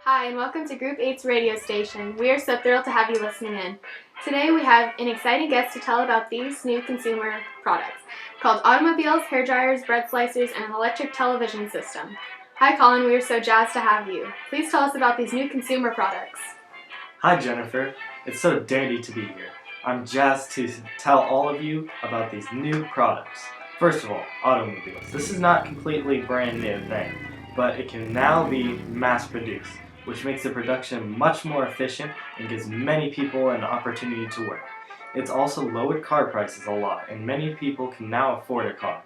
Hi, and welcome to Group 8's radio station. We are so thrilled to have you listening in. Today we have an exciting guest to tell about these new consumer products called automobiles, hair dryers, bread slicers, and an electric television system. Hi, Colin. We are so jazzed to have you. Please tell us about these new consumer products. Hi, Jennifer. It's so dandy to be here. I'm jazzed to tell all of you about these new products. First of all, automobiles. This is not completely brand new thing, but it can now be mass produced, which makes the production much more efficient and gives many people an opportunity to work. It's also lowered car prices a lot, and many people can now afford a car.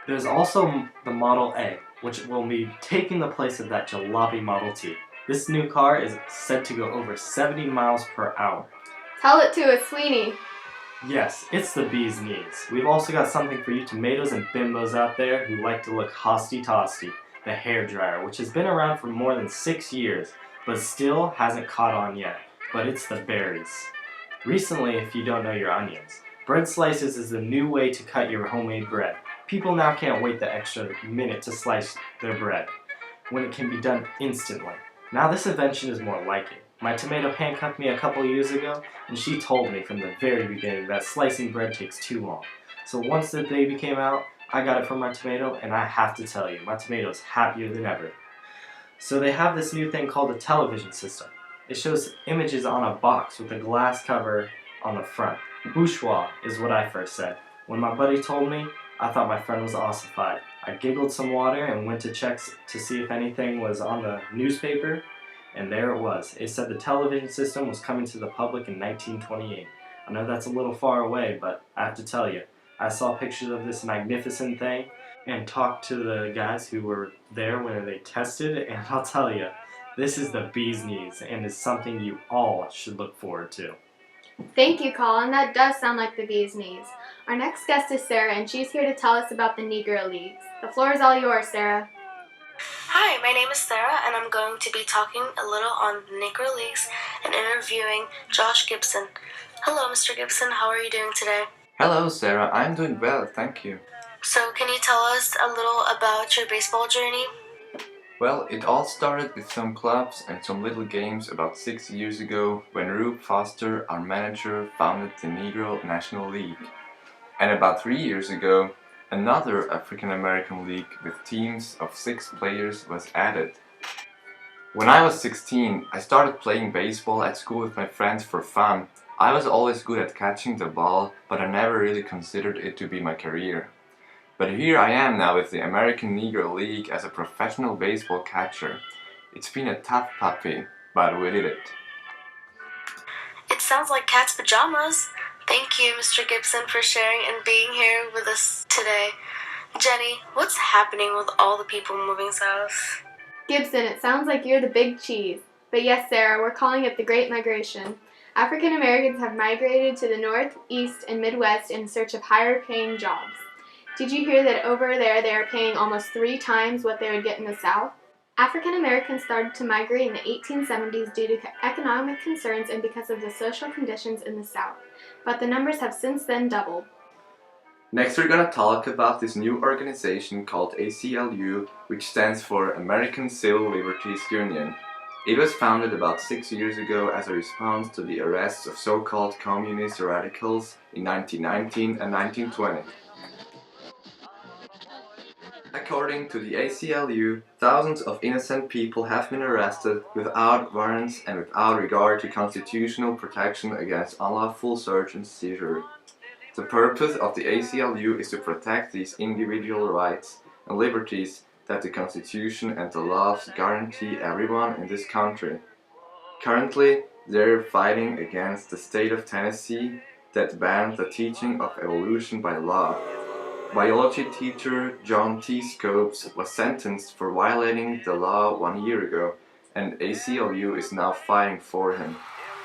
There's also the Model A, which will be taking the place of that jalopy Model T. This new car is said to go over 70 miles per hour. Tell it to us, Sweeney. Yes, it's the bee's knees. We've also got something for you tomatoes and bimbos out there who like to look hosty-tosty, the hair dryer, which has been around for more than 6 years, but still hasn't caught on yet. But it's the berries. Recently, if you don't know your onions, bread slices is the new way to cut your homemade bread. People now can't wait the extra minute to slice their bread, when it can be done instantly. Now this invention is more like it. My tomato handcuffed me a couple years ago, and she told me from the very beginning that slicing bread takes too long. So once the baby came out, I got it from my tomato, and I have to tell you, my tomato is happier than ever. So they have this new thing called a television system. It shows images on a box with a glass cover on the front. Bourgeois is what I first said. When my buddy told me, I thought my friend was ossified. I giggled some water and went to check to see if anything was on the newspaper, and there it was. It said the television system was coming to the public in 1928. I know that's a little far away, but I have to tell you, I saw pictures of this magnificent thing and talked to the guys who were there when they tested, and I'll tell you, this is the bee's knees and is something you all should look forward to. Thank you, Colin. That does sound like the bee's knees. Our next guest is Sarah, and she's here to tell us about the Negro Leagues. The floor is all yours, Sarah. Hi, my name is Sarah, and I'm going to be talking a little on the Negro Leagues and interviewing Josh Gibson. Hello, Mr. Gibson. How are you doing today? Hello, Sarah. I'm doing well, thank you. So, can you tell us a little about your baseball journey? Well, it all started with some clubs and some little games about 6 years ago when Rube Foster, our manager, founded the Negro National League. And about 3 years ago, another African American league with teams of 6 players was added. When I was 16, I started playing baseball at school with my friends for fun. I was always good at catching the ball, but I never really considered it to be my career. But here I am now with the American Negro League as a professional baseball catcher. It's been a tough puppy, but we did it. It sounds like cat's pajamas. Thank you, Mr. Gibson, for sharing and being here with us today. Jenny, what's happening with all the people moving south? Gibson, it sounds like you're the big cheese. But yes, Sarah, we're calling it the Great Migration. African Americans have migrated to the North, East, and Midwest in search of higher paying jobs. Did you hear that over there they are paying almost 3 times what they would get in the South? African Americans started to migrate in the 1870s due to economic concerns and because of the social conditions in the South, but the numbers have since then doubled. Next we're gonna talk about this new organization called ACLU, which stands for American Civil Liberties Union. It was founded about 6 years ago as a response to the arrests of so-called communist radicals in 1919 and 1920. According to the ACLU, thousands of innocent people have been arrested without warrants and without regard to constitutional protection against unlawful search and seizure. The purpose of the ACLU is to protect these individual rights and liberties that the Constitution and the laws guarantee everyone in this country. Currently, they're fighting against the state of Tennessee that banned the teaching of evolution by law. Biology teacher John T. Scopes was sentenced for violating the law 1 year ago, and ACLU is now fighting for him.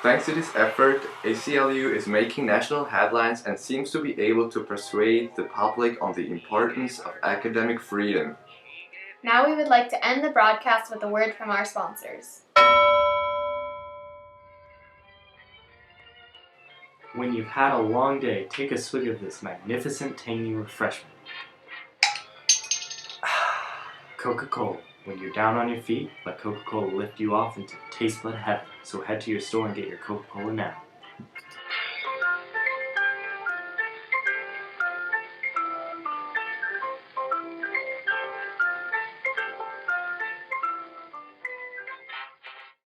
Thanks to this effort, ACLU is making national headlines and seems to be able to persuade the public on the importance of academic freedom. Now we would like to end the broadcast with a word from our sponsors. When you've had a long day, take a swig of this magnificent tangy refreshment. Coca-Cola. When you're down on your feet, let Coca-Cola lift you off into taste bud heaven. So head to your store and get your Coca-Cola now.